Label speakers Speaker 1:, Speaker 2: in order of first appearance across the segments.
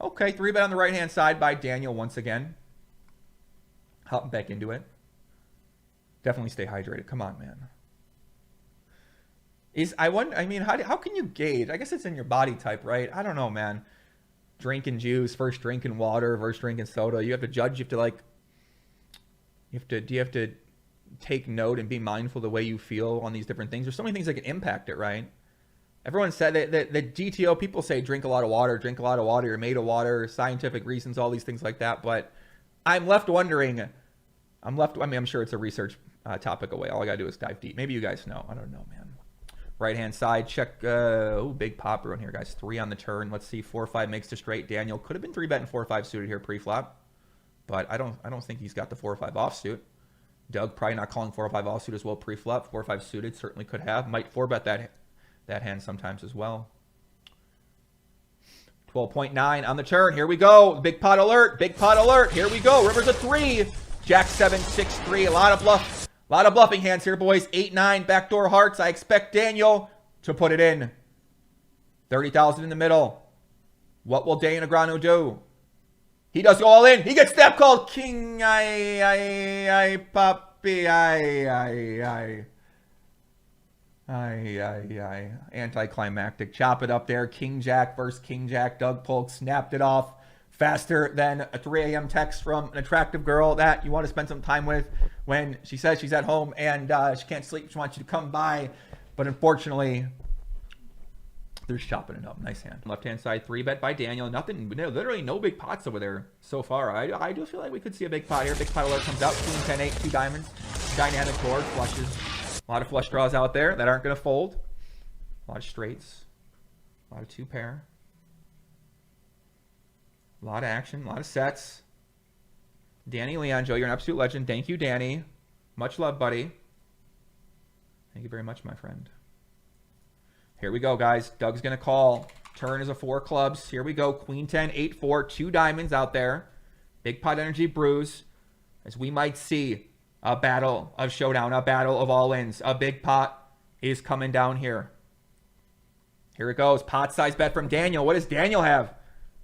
Speaker 1: Okay, 3-bet on the right-hand side by Daniel once again. Hopping back into it. Definitely stay hydrated. Come on, man. I mean, how can you gauge? I guess it's in your body type, right? I don't know, man. Drinking juice, first drinking water, first drinking soda. You have to judge. You have to do you have to take note and be mindful of the way you feel on these different things? There's so many things that can impact it, right? Everyone said that the GTO people say drink a lot of water, you're made of water, scientific reasons, all these things like that. But I'm left wondering. I mean, I'm sure it's a research topic away. All I gotta do is dive deep. Maybe you guys know. I don't know, man. Right-hand side, check. Big pop run here, guys. 3 on the turn. Let's see. 4-5 makes to straight. Daniel could have been 3-betting 4-5 suited here pre-flop, but I don't think he's got the 4-5 offsuit. Doug probably not calling 4-5 offsuit as well pre-flop. 4-5 suited certainly could have. Might 4-bet that hand sometimes as well. 12.9 on the turn. Here we go. Big pot alert. Big pot alert. Here we go. River's a 3. Jack 7, 6, 3. A lot of bluffing hands here, boys. 8-9 backdoor hearts. I expect Daniel to put it in. 30,000 in the middle. What will Negreanu do? He does go all in. He gets snap called. King, puppy, anticlimactic. Chop it up there. King Jack versus King Jack. Doug Polk snapped it off faster than a 3 a.m. text from an attractive girl that you want to spend some time with when she says she's at home and she can't sleep. She wants you to come by. But unfortunately, they're chopping it up. Nice hand. Left-hand side, 3-bet by Daniel. Nothing, literally no big pots over there so far. I do feel like we could see a big pot here. Big pot alert comes out. Queen 10, 8, 2 diamonds. Dynamic board, flushes. A lot of flush draws out there that aren't going to fold. A lot of straights. A lot of 2-pair. A lot of action. A lot of sets. Danny Leon, Joe, you're an absolute legend. Thank you, Danny. Much love, buddy. Thank you very much, my friend. Here we go, guys. Doug's going to call. Turn is a 4 clubs. Here we go. Queen 10, 8, 4. 2 diamonds out there. Big pot energy bruise. As we might see a battle of showdown, a battle of all-ins. A big pot is coming down here. Here it goes. Pot size bet from Daniel. What does Daniel have?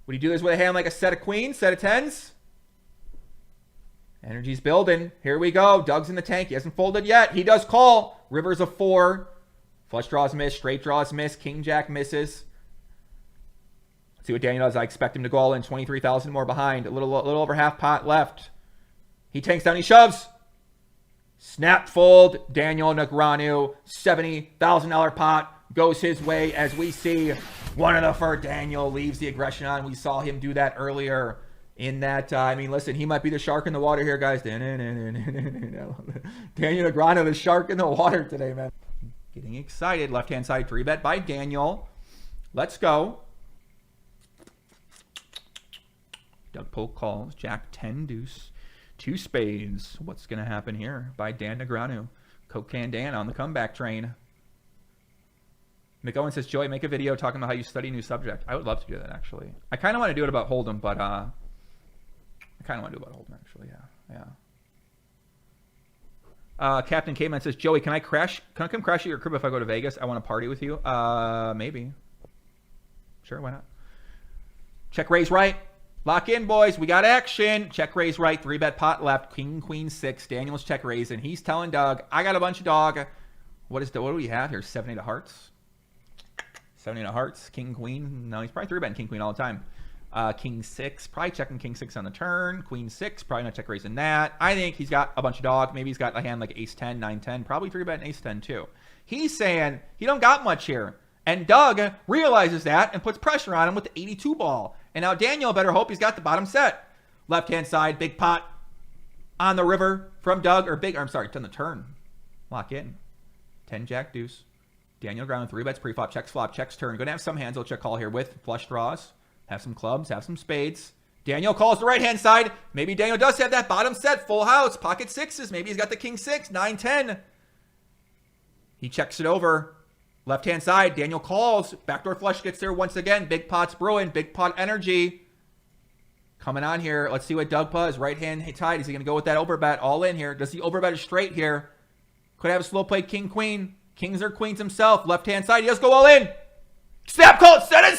Speaker 1: Would he do this with a hand like a set of queens, set of 10s? Energy's building. Here we go. Doug's in the tank. He hasn't folded yet. He does call. River's a 4. Flush draws miss. Straight draws miss. King Jack misses. Let's see what Daniel does. I expect him to go all in. 23,000 more behind. A little over half pot left. He tanks down. He shoves. Snap fold. Daniel Negreanu. $70,000 pot goes his way as we see one of the first. Daniel leaves the aggression on. We saw him do that earlier in that. I mean, listen, he might be the shark in the water here, guys. Daniel Negreanu, the shark in the water today, man. Getting excited. Left-hand side 3-bet by Daniel. Let's go. Doug Polk calls. Jack 10 deuce. 2 spades. What's going to happen here by Dan Negreanu? Coke Can Dan on the comeback train. McOwen says, Joey, make a video talking about how you study a new subject. I would love to do that, actually. I kind of want to do it about Hold'em, but I kind of want to do it about Hold'em, actually. Yeah. Captain Caveman says, Joey, can I come crash at your crib if I go to Vegas? I want to party with you. Maybe. Sure, why not? Check raise right. Lock in, boys. We got action. Check raise right. 3-bet pot left. King, queen, 6. Daniel's check raise, and he's telling Doug, I got a bunch of dog. What do we have here? 7, 8 of hearts. 7, 8 of hearts. King, queen. No, he's probably 3-betting king, queen all the time. King 6. Probably checking king 6 on the turn. Queen 6. Probably not check raising that. I think he's got a bunch of dog. Maybe he's got a hand like ace 10, 9, 10. Probably 3-betting ace 10 too. He's saying he don't got much here. And Doug realizes that and puts pressure on him with the 82 ball. And now Daniel better hope he's got the bottom set. Left-hand side, big pot on the river from Doug. I'm sorry, on the turn. Lock in. 10 jack deuce. Daniel Negreanu 3-bets pre-flop, checks flop, checks turn. Going to have some hands he'll check call here with flush draws. Have some clubs, have some spades. Daniel calls the right-hand side. Maybe Daniel does have that bottom set, full house, pocket 6s. Maybe he's got the king 6, 9, 10. He checks it over. Left-hand side, Daniel calls. Backdoor flush gets there once again. Big pot's brewing. Big pot energy. Coming on here. Let's see what Doug does. Right hand tied. Is he going to go with that overbet? All in here. Does he overbet it straight here? Could have a slow play king, queen. Kings or queens himself. Left-hand side. He does go all in. Snap call. Set it.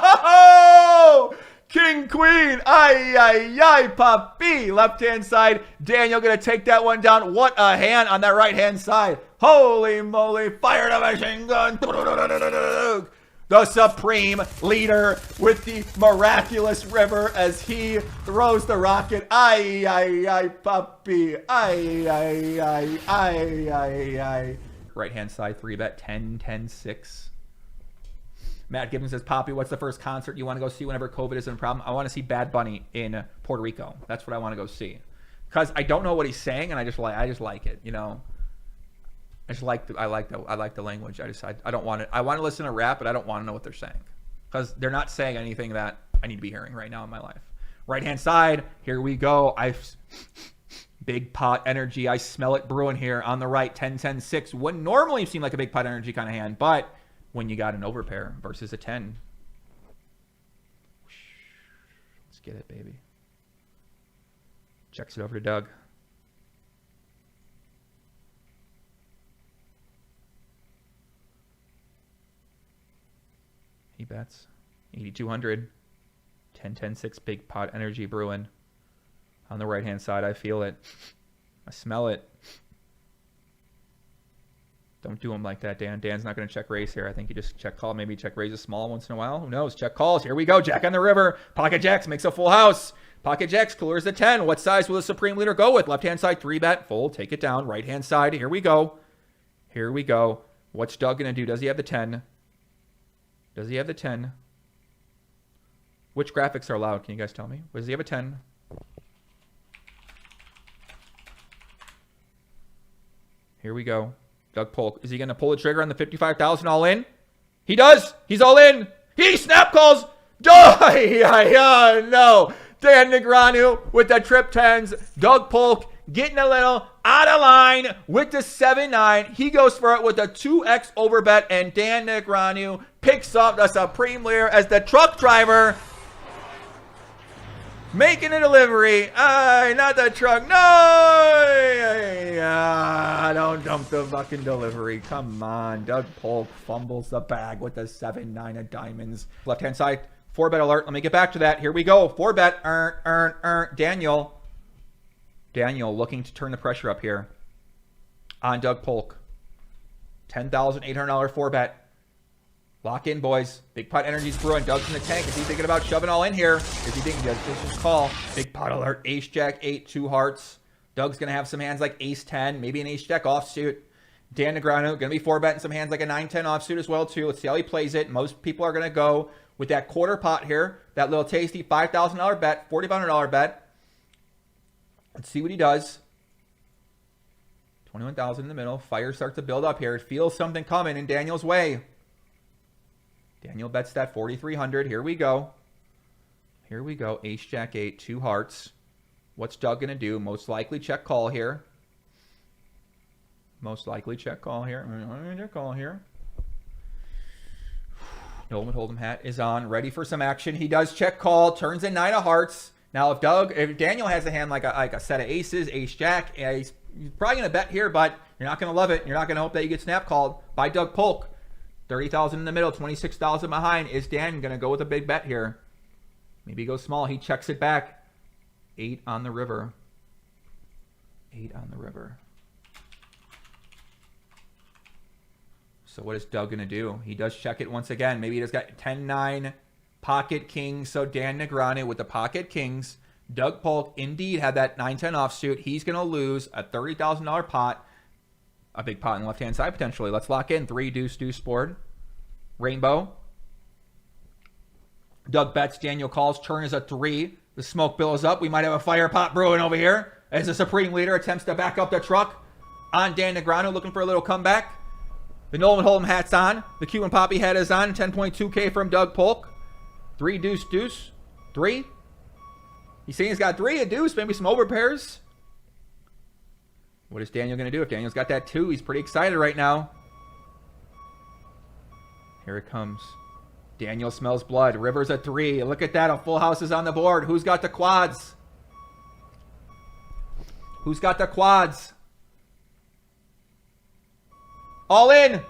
Speaker 1: Oh! queen. Ay, ay, ay, puppy. Left-hand side. Daniel going to take that one down. What a hand on that right-hand side. Holy moly. Fired a machine gun. The supreme leader with the miraculous river as he throws the rocket. Ay, ay, ay, puppy. Ay, ay, ay, ay, ay, ay. Right-hand side, 3-bet, 10, 10, 6. Matt Gibbons says, Poppy, what's the first concert you want to go see whenever COVID isn't a problem? I want to see Bad Bunny in Puerto Rico. That's what I want to go see. Because I don't know what he's saying, and I just like it, you know. I like the language. I don't want it. I want to listen to rap, but I don't want to know what they're saying. Because they're not saying anything that I need to be hearing right now in my life. Right-hand side, here we go. Big pot energy. I smell it brewing here on the right. 10, 10, 6. Wouldn't normally seem like a big pot energy kind of hand, but when you got an overpair versus a 10. Let's get it, baby. Checks it over to Doug. He bets. 8,200. 10, 10, 6. Big pot energy brewing. On the right-hand side, I feel it. I smell it. Don't do him like that, Dan. Dan's not going to check raise here. I think he just check call. Maybe check raise a small once in a while. Who knows? Check calls. Here we go. Jack on the river. Pocket jacks makes a full house. Pocket jacks clears the 10. What size will the supreme leader go with? Left-hand side, 3-bet. Full. Take it down. Right-hand side. Here we go. Here we go. What's Doug going to do? Does he have the 10? Does he have the 10? Which graphics are allowed? Can you guys tell me? Does he have a 10? Here we go. Doug Polk. Is he going to pull the trigger on the 55,000 all in? He does. He's all in. He snap calls. No. Dan Negreanu with the trip 10s. Doug Polk getting a little out of line with the 7-9. He goes for it with a 2x overbet, and Dan Negreanu picks up the supreme leader as the truck driver making a delivery. Not the truck. No! Don't dump the fucking delivery. Come on. Doug Polk fumbles the bag with the 7-9 of diamonds. Left-hand side, 4-bet alert. Let me get back to that. Here we go. 4-bet. Daniel looking to turn the pressure up here on Doug Polk. $10,800 4-bet. Lock in, boys. Big pot energy's brewing. Doug's in the tank. Is he thinking about shoving all in here? Is he thinking just call? Big pot alert. Ace jack 8, 2 hearts. Doug's going to have some hands like ace 10, maybe an ace jack offsuit. Dan Negreanu going to be 4-betting some hands like a 9-10 offsuit as well, too. Let's see how he plays it. Most people are going to go with that quarter pot here. That little tasty $5,000 bet, $4,500 bet. Let's see what he does. 21,000 in the middle. Fire starts to build up here. It feels something coming in Daniel's way. Daniel bets that 4,300. Here we go. Here we go. Ace jack 8, 2 hearts. What's Doug going to do? Most likely check call here. Most likely check call here. Check call here. Nolan Hold'em hat is on. Ready for some action. He does check call. Turns in 9 of hearts. Now, if Daniel has a hand like a set of aces, ace jack, he's probably going to bet here, but you're not going to love it. You're not going to hope that you get snap called by Doug Polk. 30,000 in the middle, 26,000 behind. Is Dan going to go with a big bet here? Maybe go small. He checks it back. 8 on the river. 8 on the river. So what is Doug going to do? He does check it once again. Maybe he just got 10-9 pocket kings. So Dan Negreanu with the pocket kings. Doug Polk indeed had that 9-10 offsuit. He's going to lose a $30,000 pot. A big pot on the left-hand side, potentially. Let's lock in. 3 deuce board. Rainbow. Doug bets. Daniel calls. Turn is a 3. The smoke billows up. We might have a fire pot brewing over here as the supreme leader attempts to back up the truck on Dan Negreanu, looking for a little comeback. The Nolan Hold'em hat's on. The Q and Poppy hat is on. 10.2K from Doug Polk. 3 deuce. 3. He's saying he's got 3, a deuce, maybe some overpairs. What is Daniel going to do? If Daniel's got that 2, he's pretty excited right now. Here it comes. Daniel smells blood. River's a 3. Look at that. A full house is on the board. Who's got the quads? Who's got the quads? All in.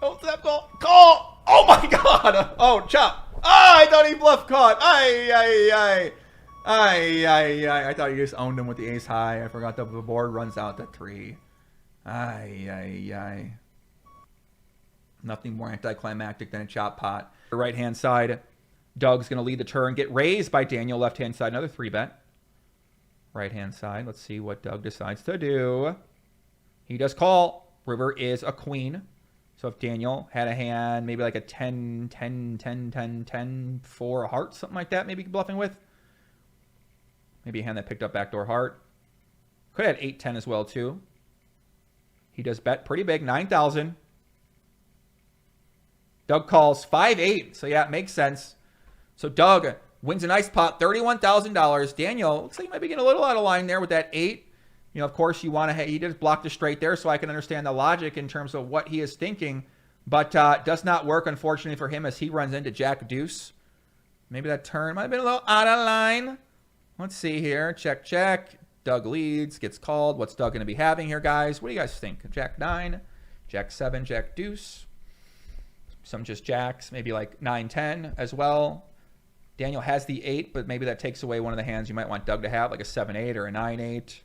Speaker 1: Oh, that call. Call. Oh, my God. Oh, chop. I thought he bluff caught. I thought he just owned him with the ace high. I forgot the board runs out to 3. Nothing more anticlimactic than a chop pot. The right-hand side, Doug's going to lead the turn. Get raised by Daniel. Left-hand side, another 3-bet. Right-hand side, let's see what Doug decides to do. He does call. River is a queen. So if Daniel had a hand, maybe like a 10, 10, 10, 10, 10, 4 heart, something like that, maybe bluffing with. Maybe a hand that picked up backdoor heart. Could have had 8, 10 as well, too. He does bet pretty big, 9,000. Doug calls 5-8. So yeah, it makes sense. So Doug wins a nice pot, $31,000. Daniel looks like he might be getting a little out of line there with that 8. You know, of course, you want to. He just blocked the straight there, so I can understand the logic in terms of what he is thinking. But does not work, unfortunately, for him as he runs into Jack Deuce. Maybe that turn might have been a little out of line. Let's see here. Check, check. Doug leads, gets called. What's Doug going to be having here, guys? What do you guys think? Jack 9, Jack 7, Jack Deuce. Some just jacks, maybe like 9, 10 as well. Daniel has the 8, but maybe that takes away one of the hands you might want Doug to have, like a 7-8 or a 9-8.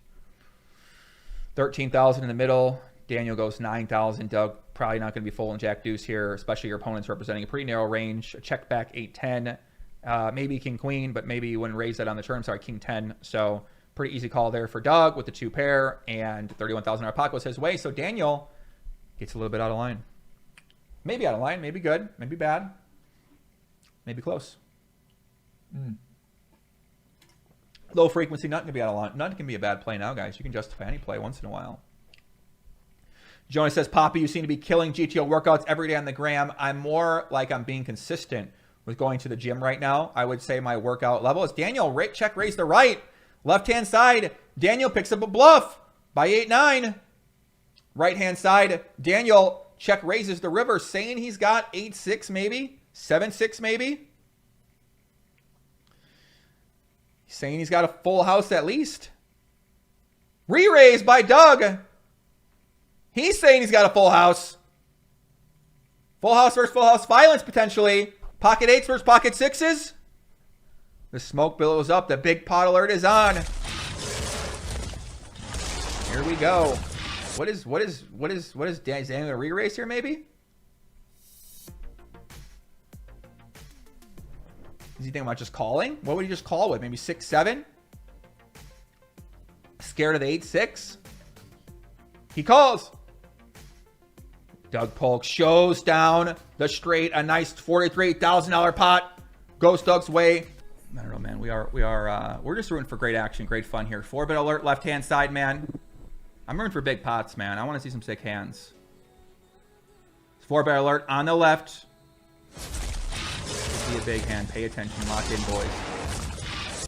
Speaker 1: 13,000 in the middle. Daniel goes 9,000. Doug probably not going to be full in Jack Deuce here, especially your opponent's representing a pretty narrow range. A check back 8-10. Maybe King Queen, but maybe you wouldn't raise that on the turn. Sorry, King 10. So pretty easy call there for Doug with the 2 pair, and 31,000 in our pocket was his way. So Daniel gets a little bit out of line. Maybe out of line, maybe good, maybe bad, maybe close. Low frequency, nothing can be out of line. Nothing can be a bad play now, guys. You can justify any play once in a while. Jonas says, Poppy, you seem to be killing GTO workouts every day on the gram. I'm more like I'm being consistent with going to the gym right now. I would say my workout level is Daniel, check, raise the right. Left-hand side, Daniel picks up a bluff by 8-9. Right-hand side, Daniel check raises the river, saying he's got 8-6 maybe, 7-6 maybe. He's saying he's got a full house at least. Re-raise by Doug. He's saying he's got a full house. Full house versus full house violence potentially. Pocket 8s versus pocket 6s. The smoke billows up. The big pot alert is on. Here we go. What is Daniel a re-raise here maybe? Is he thinking about just calling? What would he just call with? Maybe 6-7? Scared of the 8-6? He calls. Doug Polk shows down the straight. A nice $43,000 pot. Goes Doug's way. I don't know, man. We're just rooting for great action, great fun here. 4-bet alert, left-hand side, man. I'm rooting for big pots, man. I want to see some sick hands. 4-bet alert on the left. Be a big hand. Pay attention. Lock in, boys.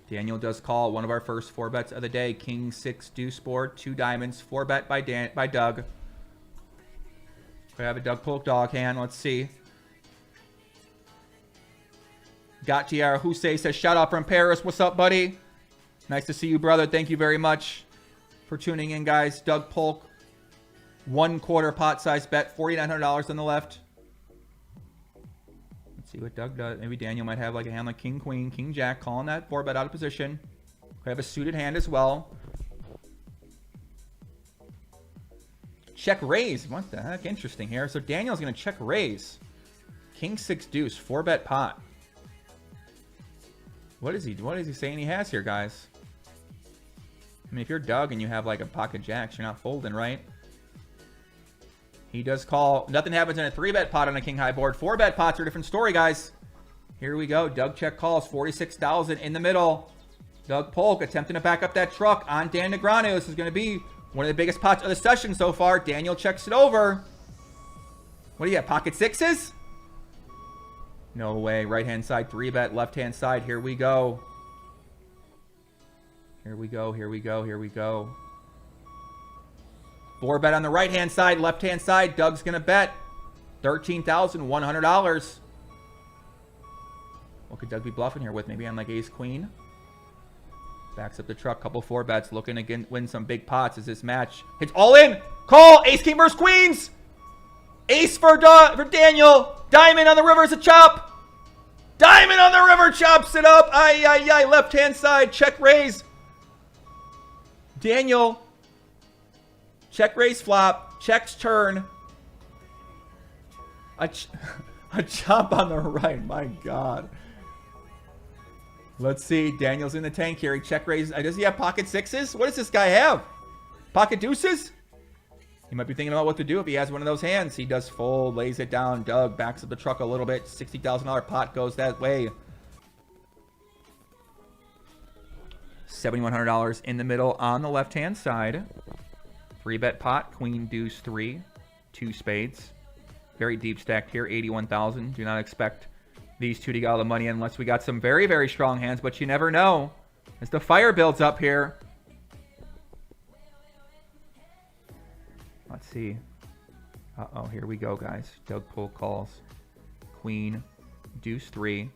Speaker 1: Daniel does call one of our first 4 bets of the day. King 6 deuce board. 2 diamonds. 4-bet by Doug. We have a Doug Polk dog hand. Let's see. Got Tiara Hussein says, shout out from Paris. What's up, buddy? Nice to see you, brother. Thank you very much for tuning in, guys. Doug Polk. 1/4 pot size bet. $4,900 on the left. See what Doug does. Maybe Daniel might have like a hand like King Queen, King Jack, calling that 4-bet out of position. We have a suited hand as well. Check raise. What the heck? Interesting here. So Daniel's going to check raise. King 6 deuce, 4-bet pot. What is he saying he has here, guys? I mean, if you're Doug and you have like a pocket jacks, you're not folding, right? He does call. Nothing happens in a 3-bet pot on a king high board. 4-bet pots are a different story, guys. Here we go. Doug check calls. 46,000 in the middle. Doug Polk attempting to back up that truck on Dan Negreanu. This is going to be one of the biggest pots of the session so far. Daniel checks it over. What do you got? Pocket 6s? No way. Right-hand side 3-bet. Left-hand side. Here we go. Here we go. Here we go. Here we go. 4-bet on the right-hand side, left-hand side. Doug's going to bet $13,100. What could Doug be bluffing here with? Maybe on like ace-queen. Backs up the truck. Couple 4-bets. Looking to win some big pots as this match hits all in. Call. Ace-king versus queens. Ace for Daniel. Diamond on the river is a chop. River chops it up. Ay, ay, ay. Left-hand side. Check raise. Daniel. Check raise flop. Checks turn. A chop on the right. My God. Let's see. Daniel's in the tank here. He check raises. Does he have pocket sixes? What does this guy have? Pocket deuces? He might be thinking about what to do if he has one of those hands. He does fold, lays it down. Doug backs up the truck a little bit. $60,000 pot goes that way. $7,100 in the middle on the left-hand side. 3-bet pot. Queen, deuce, 3. 2 spades. Very deep stacked here. 81,000. Do not expect these two to get all the money unless we got some very, very strong hands. But you never know. As the fire builds up here. Let's see. Uh-oh, here we go, guys. Doug Polk calls. Queen, deuce, 3.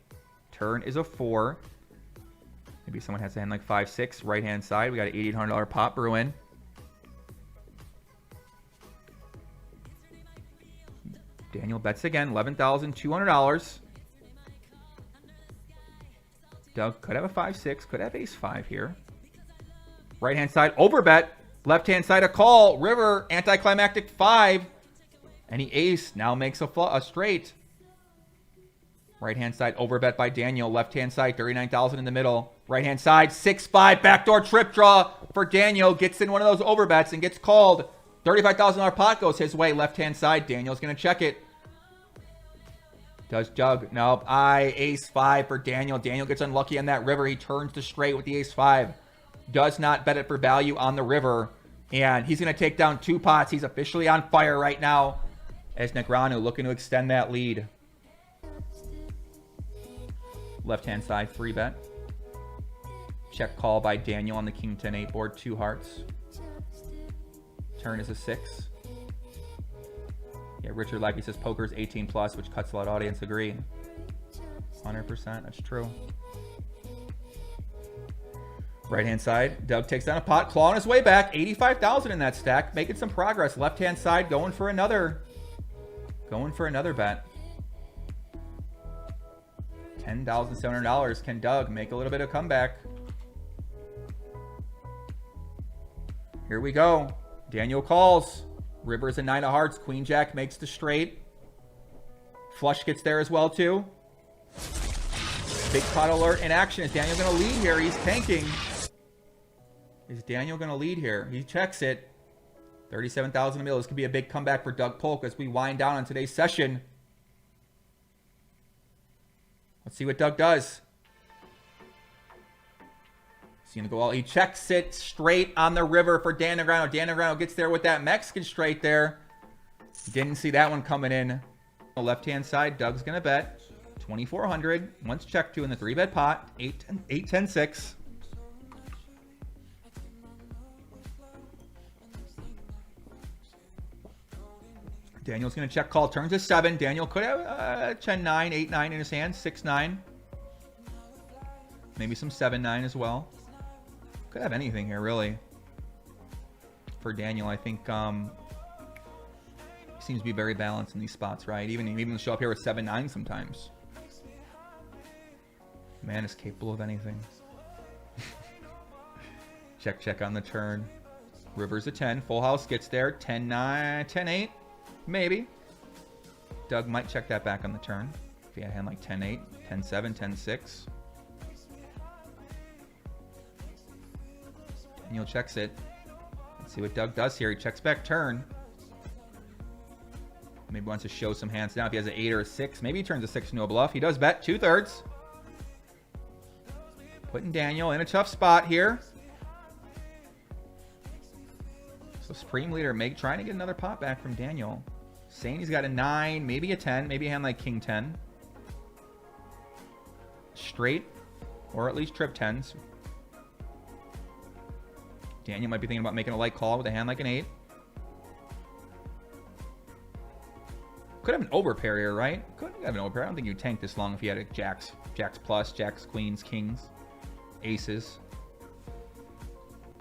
Speaker 1: Turn is a 4. Maybe someone has a hand like 5-6. Right-hand side, we got an $8,800 pot brewing. Daniel bets again, $11,200. Doug could have a 5-6, could have ace-5 here. Right-hand side, overbet. Left-hand side, a call. River, anticlimactic 5. Any ace now makes a straight. Right-hand side, overbet by Daniel. Left-hand side, 39,000 in the middle. Right-hand side, 6-5. Backdoor trip draw for Daniel. Gets in one of those overbets and gets called. $35,000 pot goes his way. Left-hand side, Daniel's going to check it. Does Doug? Nope. Ace-5 for Daniel. Daniel gets unlucky on that river. He turns to straight with the ace-5. Does not bet it for value on the river. And he's going to take down 2 pots. He's officially on fire right now as Negreanu looking to extend that lead. Left-hand side, 3-bet. Check call by Daniel on the king 10-8 board. 2 hearts. Turn is a 6. Yeah, Richard Lecky says poker's 18 plus, which cuts a lot of audience agree. 100%. That's true. Right-hand side, Doug takes down a pot, clawing his way back. 85,000 in that stack, making some progress. Left-hand side, going for another bet. $10,700. Can Doug make a little bit of comeback? Here we go. Daniel calls. River's a 9 of hearts. Queen Jack makes the straight. Flush gets there as well too. Big pot alert in action. Is Daniel going to lead here? He's tanking. Is Daniel going to lead here? He checks it. 37,000 in the middle. This could be a big comeback for Doug Polk as we wind down on today's session. Let's see what Doug does. He's going to go all. He checks it straight on the river for Dan Negreanu. Dan Negreanu gets there with that Mexican straight there. Didn't see that one coming in. On the left-hand side, Doug's going to bet 2,400. Once checked to in the 3-bet pot. 8, 10, 6. Daniel's going to check call. Turns to 7. Daniel could have 10-9, 8-9 in his hand. 6-9. Maybe some 7-9 as well. Could have anything here, really. For Daniel, I think he seems to be very balanced in these spots, right? Even show up here with 7-9 sometimes. Man is capable of anything. Check on the turn. River's a 10. Full house gets there. 10-9, 10-8. Maybe. Doug might check that back on the turn. If he had a hand like 10-8, 10-7, 10-6. Daniel checks it. Let's see what Doug does here. He checks back turn. Maybe wants to show some hands now. If he has an 8 or a 6, maybe he turns a 6 into a bluff. He does bet 2/3. Putting Daniel in a tough spot here. So Supreme Leader trying to get another pot back from Daniel. Saying he's got a 9, maybe a 10, maybe a hand like King 10. Straight, or at least trip 10s. Daniel might be thinking about making a light call with a hand like an 8. Could have an overpair here, right? Could have an overpair. I don't think you'd tank this long if you had a jacks plus, jacks, queens, kings, aces.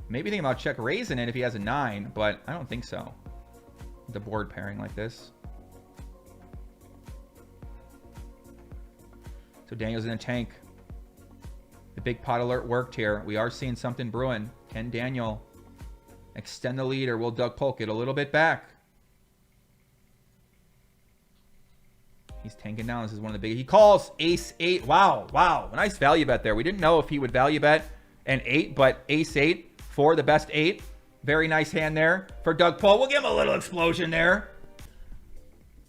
Speaker 1: Maybe thinking about check raising it if he has a 9, but I don't think so. The board pairing like this. So Daniel's in a tank. The big pot alert worked here. We are seeing something brewing. Can Daniel extend the lead, or will Doug Polk get a little bit back? He's tanking down. This is one of the big. He calls ace 8. Wow, wow. Nice value bet there. We didn't know if he would value bet an 8, but ace 8 for the best 8. Very nice hand there for Doug Polk. We'll give him a little explosion there.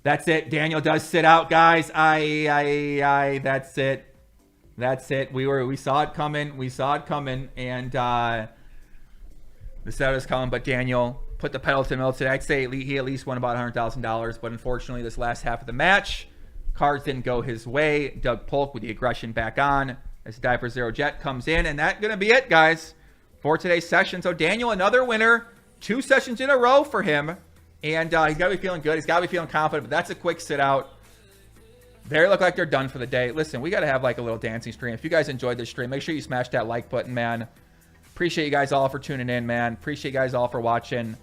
Speaker 1: That's it. Daniel does sit out, guys. That's it. That's it. We saw it coming. We saw it coming, and the setup is coming. But Daniel put the pedal to the metal today. I'd say he at least won about $100,000. But unfortunately, this last half of the match, cards didn't go his way. Doug Polk with the aggression back on as Diaper Zero Jet comes in, and that's gonna be it, guys, for today's session. So Daniel, another winner, 2 sessions in a row for him, and he's got to be feeling good. He's got to be feeling confident, but that's a quick sit out. They look like they're done for the day. Listen, we got to have like a little dancing stream. If you guys enjoyed this stream, make sure you smash that like button, man. Appreciate you guys all for tuning in, man. Appreciate you guys all for watching.